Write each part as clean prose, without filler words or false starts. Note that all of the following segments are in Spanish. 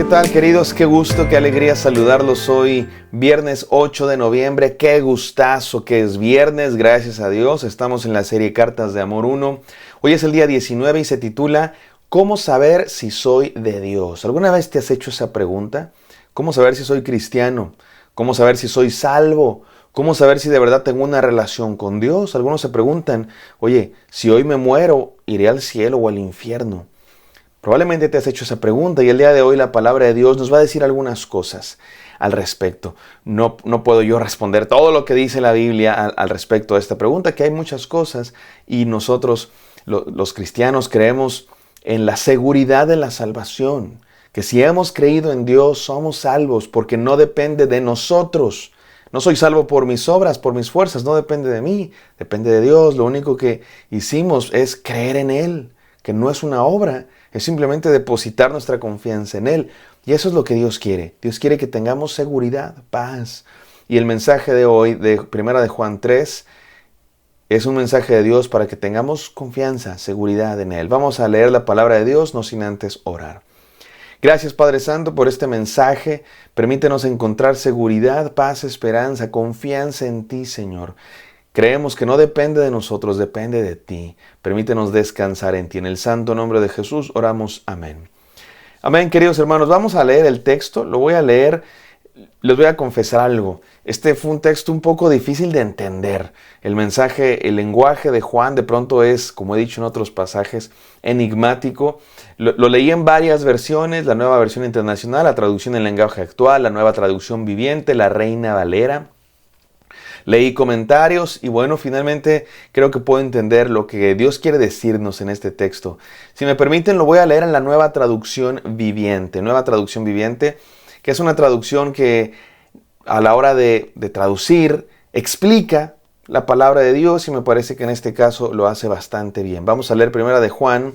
tal, queridos? Qué gusto, qué alegría saludarlos hoy, viernes 8 de noviembre. Qué gustazo que es viernes, gracias a Dios. Estamos en la serie Cartas de Amor 1. Hoy es el día 19 y se titula ¿Cómo saber si soy de Dios? ¿Alguna vez te has hecho esa pregunta? ¿Cómo saber si soy cristiano? ¿Cómo saber si soy salvo? ¿Cómo saber si de verdad tengo una relación con Dios? Algunos se preguntan, oye, si hoy me muero, ¿iré al cielo o al infierno? Probablemente te has hecho esa pregunta y el día de hoy la palabra de Dios nos va a decir algunas cosas al respecto. No puedo yo responder todo lo que dice la Biblia al respecto de esta pregunta, que hay muchas cosas y nosotros los cristianos creemos en la seguridad de la salvación, que si hemos creído en Dios somos salvos porque no depende de nosotros. No soy salvo por mis obras, por mis fuerzas, no depende de mí, depende de Dios. Lo único que hicimos es creer en Él, que no es una obra, es simplemente depositar nuestra confianza en Él. Y eso es lo que Dios quiere. Dios quiere que tengamos seguridad, paz. Y el mensaje de hoy, de Primera de Juan 3, es un mensaje de Dios para que tengamos confianza, seguridad en Él. Vamos a leer la palabra de Dios, no sin antes orar. Gracias, Padre Santo, por este mensaje. Permítenos encontrar seguridad, paz, esperanza, confianza en ti, Señor. Creemos que no depende de nosotros, depende de ti. Permítenos descansar en ti. En el santo nombre de Jesús oramos. Amén. Amén, queridos hermanos. Vamos a leer el texto. Lo voy a leer. Les voy a confesar algo. Este fue un texto un poco difícil de entender. El mensaje, el lenguaje de Juan de pronto es, como he dicho en otros pasajes, enigmático. Lo leí en varias versiones, la Nueva Versión Internacional, la traducción en lenguaje actual, la Nueva Traducción Viviente, la Reina Valera. Leí comentarios y bueno, finalmente creo que puedo entender lo que Dios quiere decirnos en este texto. Si me permiten, lo voy a leer en la Nueva Traducción Viviente. Nueva Traducción Viviente, que es una traducción que a la hora de traducir explica la palabra de Dios y me parece que en este caso lo hace bastante bien. Vamos a leer Primera de Juan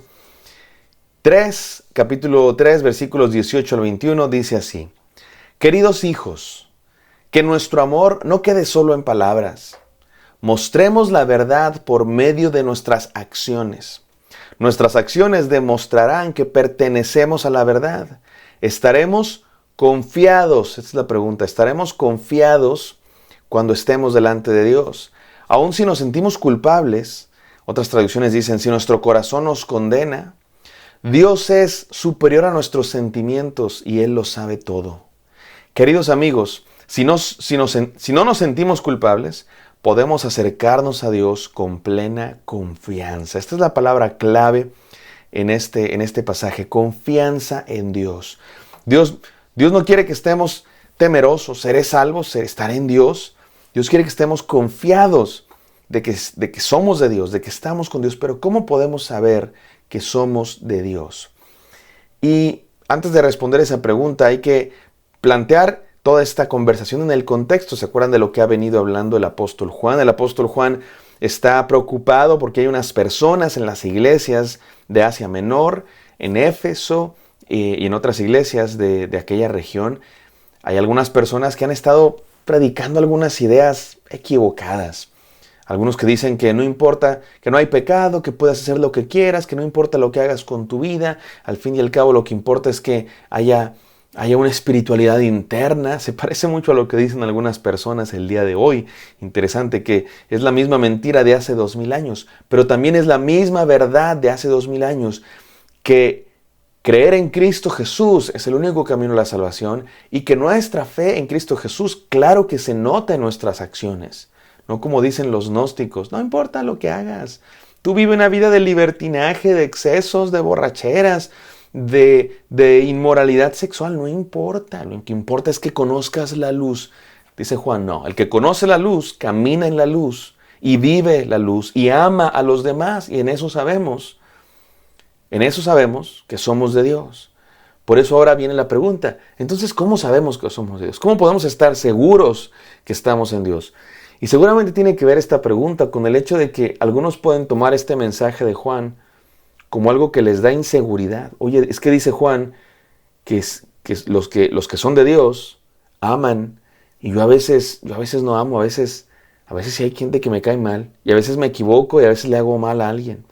3, capítulo 3, versículos 18 al 21, dice así. Queridos hijos, que nuestro amor no quede solo en palabras. Mostremos la verdad por medio de nuestras acciones. Nuestras acciones demostrarán que pertenecemos a la verdad. Estaremos confiados, esta es la pregunta, estaremos confiados cuando estemos delante de Dios. Aun si nos sentimos culpables, otras traducciones dicen, si nuestro corazón nos condena, Dios es superior a nuestros sentimientos y Él lo sabe todo. Queridos amigos, si no nos sentimos culpables, podemos acercarnos a Dios con plena confianza. Esta es la palabra clave en este pasaje, confianza en Dios. Dios no quiere que estemos temerosos, seré salvo, estaré en Dios. Dios quiere que estemos confiados de que somos de Dios, de que estamos con Dios. Pero ¿cómo podemos saber que somos de Dios? Y antes de responder esa pregunta hay que plantear toda esta conversación en el contexto. ¿Se acuerdan de lo que ha venido hablando el apóstol Juan? El apóstol Juan está preocupado porque hay unas personas en las iglesias de Asia Menor, en Éfeso y en otras iglesias de aquella región. Hay algunas personas que han estado predicando algunas ideas equivocadas. Algunos que dicen que no importa, que no hay pecado, que puedas hacer lo que quieras, que no importa lo que hagas con tu vida. Al fin y al cabo lo que importa es que haya una espiritualidad interna. Se parece mucho a lo que dicen algunas personas el día de hoy. Interesante que es la misma mentira de hace 2000 años, pero también es la misma verdad de hace 2000 años, que creer en Cristo Jesús es el único camino a la salvación y que nuestra fe en Cristo Jesús, claro que se nota en nuestras acciones. No como dicen los gnósticos, no importa lo que hagas. Tú vive una vida de libertinaje, de excesos, de borracheras, de inmoralidad sexual, no importa. Lo que importa es que conozcas la luz. Dice Juan, no, el que conoce la luz, camina en la luz y vive la luz y ama a los demás. Y en eso sabemos que somos de Dios. Por eso ahora viene la pregunta, entonces, ¿cómo sabemos que somos de Dios? ¿Cómo podemos estar seguros que estamos en Dios? Y seguramente tiene que ver esta pregunta con el hecho de que algunos pueden tomar este mensaje de Juan como algo que les da inseguridad. Oye, es que dice Juan que los que son de Dios aman, y yo a veces no amo, a veces sí hay gente que me cae mal, y a veces me equivoco y a veces le hago mal a alguien.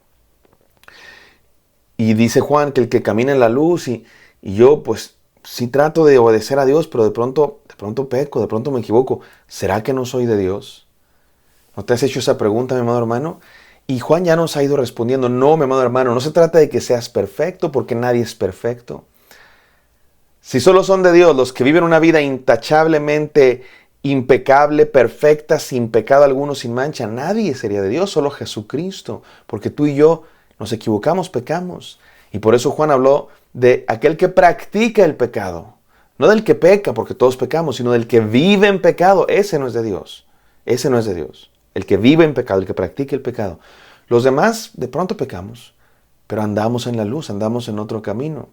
Y dice Juan que el que camina en la luz y yo pues sí trato de obedecer a Dios, pero de pronto peco, de pronto me equivoco. ¿Será que no soy de Dios? ¿No te has hecho esa pregunta, mi amado hermano? Y Juan ya nos ha ido respondiendo, no, mi amado hermano, no se trata de que seas perfecto, porque nadie es perfecto. Si solo son de Dios los que viven una vida intachablemente impecable, perfecta, sin pecado alguno, sin mancha, nadie sería de Dios, solo Jesucristo, porque tú y yo nos equivocamos, pecamos. Y por eso Juan habló de aquel que practica el pecado, no del que peca, porque todos pecamos, sino del que vive en pecado. Ese no es de Dios, ese no es de Dios. El que vive en pecado, el que practica el pecado. Los demás de pronto pecamos, pero andamos en la luz, andamos en otro camino.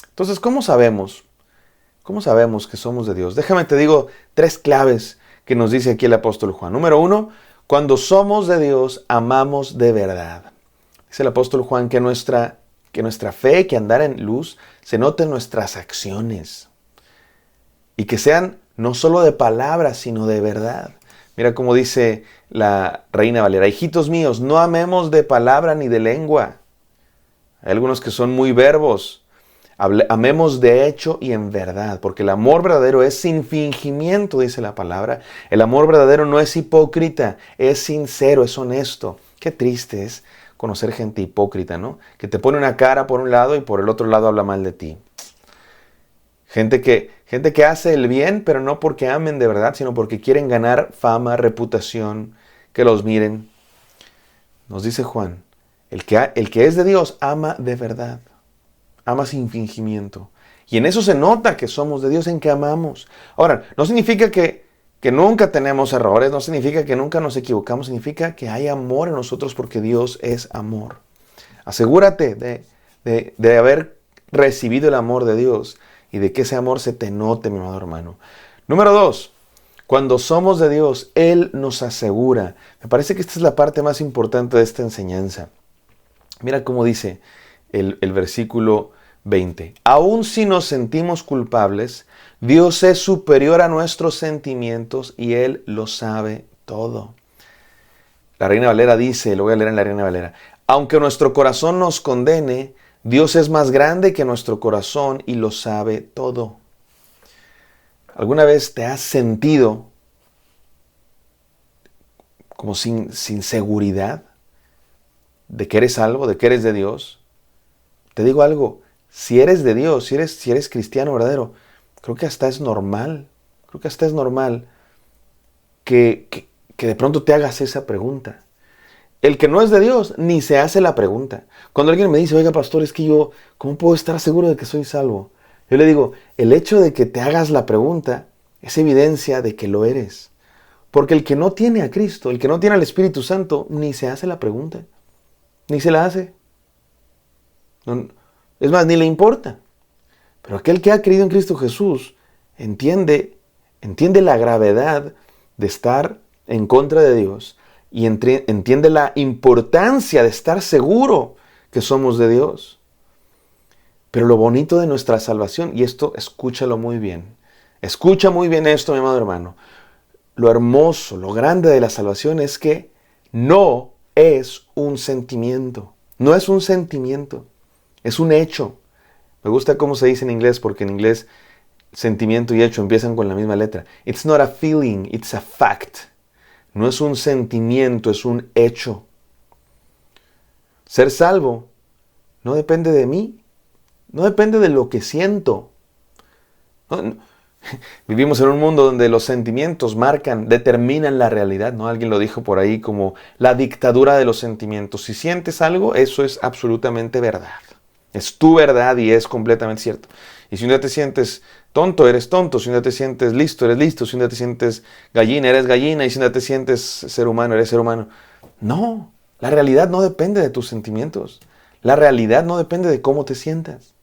Entonces, ¿cómo sabemos? ¿Cómo sabemos que somos de Dios? Déjame te digo 3 claves que nos dice aquí el apóstol Juan. Número 1, cuando somos de Dios, amamos de verdad. Dice el apóstol Juan que nuestra fe, que andar en luz, se note en nuestras acciones. Y que sean no solo de palabras, sino de verdad. Mira cómo dice la Reina Valera: hijitos míos, no amemos de palabra ni de lengua. Hay algunos que son muy verbos. Amemos de hecho y en verdad, porque el amor verdadero es sin fingimiento, dice la palabra. El amor verdadero no es hipócrita, es sincero, es honesto. Qué triste es conocer gente hipócrita, ¿no? Que te pone una cara por un lado y por el otro lado habla mal de ti. Gente que hace el bien, pero no porque amen de verdad, sino porque quieren ganar fama, reputación, que los miren. Nos dice Juan, el que es de Dios ama de verdad. Ama sin fingimiento. Y en eso se nota que somos de Dios, en que amamos. Ahora, no significa que nunca tenemos errores, no significa que nunca nos equivocamos, significa que hay amor en nosotros porque Dios es amor. Asegúrate de haber recibido el amor de Dios y de que ese amor se te note, mi amado hermano. Número 2, cuando somos de Dios, Él nos asegura. Me parece que esta es la parte más importante de esta enseñanza. Mira cómo dice el versículo 20. Aun si nos sentimos culpables, Dios es superior a nuestros sentimientos y Él lo sabe todo. La Reina Valera dice, lo voy a leer en la Reina Valera: aunque nuestro corazón nos condene, Dios es más grande que nuestro corazón y lo sabe todo. ¿Alguna vez te has sentido como sin seguridad de que eres salvo, de que eres de Dios? Te digo algo, si eres de Dios, si eres cristiano verdadero, creo que hasta es normal, que de pronto te hagas esa pregunta. El que no es de Dios ni se hace la pregunta. Cuando alguien me dice, oiga pastor, es que yo, ¿cómo puedo estar seguro de que soy salvo? Yo le digo, el hecho de que te hagas la pregunta es evidencia de que lo eres. Porque el que no tiene a Cristo, el que no tiene al Espíritu Santo, ni se hace la pregunta, ni se la hace. No, es más, ni le importa. Pero aquel que ha creído en Cristo Jesús entiende la gravedad de estar en contra de Dios y entiende la importancia de estar seguro que somos de Dios. Pero lo bonito de nuestra salvación, y esto escúchalo muy bien, escucha muy bien esto, mi amado hermano, lo hermoso, lo grande de la salvación es que no es un sentimiento, no es un sentimiento. Es un hecho. Me gusta cómo se dice en inglés, porque en inglés sentimiento y hecho empiezan con la misma letra. It's not a feeling, it's a fact. No es un sentimiento, es un hecho. Ser salvo no depende de mí, no depende de lo que siento. Vivimos en un mundo donde los sentimientos determinan la realidad, ¿no? Alguien lo dijo por ahí como la dictadura de los sentimientos. Si sientes algo, eso es absolutamente verdad. Es tu verdad y es completamente cierto. Y si un día te sientes tonto, eres tonto. Si un día te sientes listo, eres listo. Si un día te sientes gallina, eres gallina. Y si un día te sientes ser humano, eres ser humano. No, la realidad no depende de tus sentimientos. La realidad no depende de cómo te sientas.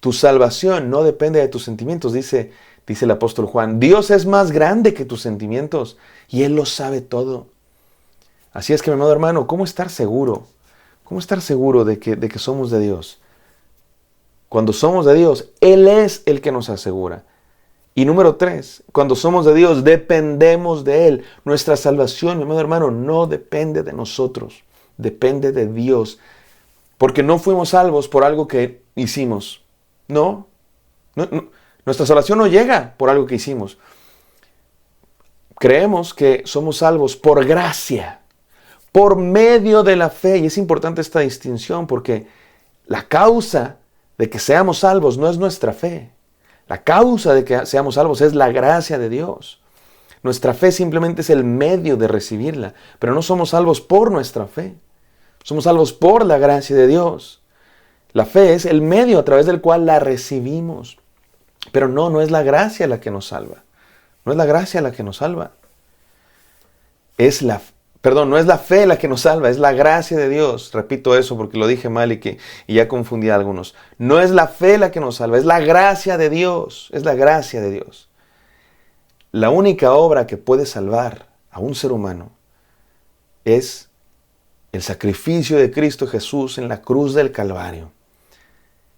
Tu salvación no depende de tus sentimientos, dice el apóstol Juan. Dios es más grande que tus sentimientos y Él lo sabe todo. Así es que, mi amado hermano, ¿cómo estar seguro? ¿Cómo estar seguro de que somos de Dios? Cuando somos de Dios, Él es el que nos asegura. Y número 3, cuando somos de Dios, dependemos de Él. Nuestra salvación, mi amado hermano, no depende de nosotros, depende de Dios. Porque no fuimos salvos por algo que hicimos. No, nuestra salvación no llega por algo que hicimos. Creemos que somos salvos por gracia, por medio de la fe. Y es importante esta distinción porque la causa de que seamos salvos no es nuestra fe. La causa de que seamos salvos es la gracia de Dios. Nuestra fe simplemente es el medio de recibirla, pero no somos salvos por nuestra fe. Somos salvos por la gracia de Dios. La fe es el medio a través del cual la recibimos. Pero no es la gracia la que nos salva. No es la gracia la que nos salva. No es la fe la que nos salva, es la gracia de Dios. Repito eso porque lo dije mal y ya confundí a algunos. No es la fe la que nos salva, es la gracia de Dios. Es la gracia de Dios. La única obra que puede salvar a un ser humano es el sacrificio de Cristo Jesús en la cruz del Calvario.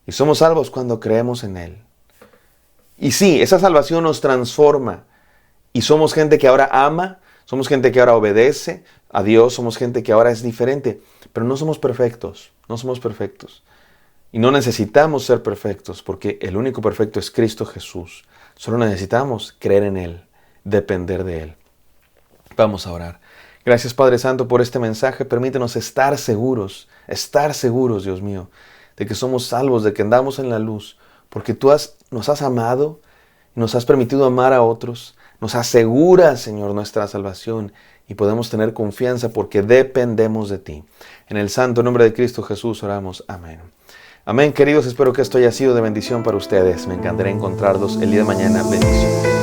Y somos salvos cuando creemos en Él. Y sí, esa salvación nos transforma. Y somos gente que ahora ama, somos gente que ahora obedece a Dios, somos gente que ahora es diferente. Pero no somos perfectos, no somos perfectos. Y no necesitamos ser perfectos, porque el único perfecto es Cristo Jesús. Solo necesitamos creer en Él, depender de Él. Vamos a orar. Gracias, Padre Santo, por este mensaje. Permítenos estar seguros, Dios mío, de que somos salvos, de que andamos en la luz, porque tú nos has amado, nos has permitido amar a otros, nos aseguras, Señor, nuestra salvación y podemos tener confianza porque dependemos de ti. En el santo nombre de Cristo Jesús oramos. Amén. Amén, queridos. Espero que esto haya sido de bendición para ustedes. Me encantaría encontrarlos el día de mañana. Bendiciones.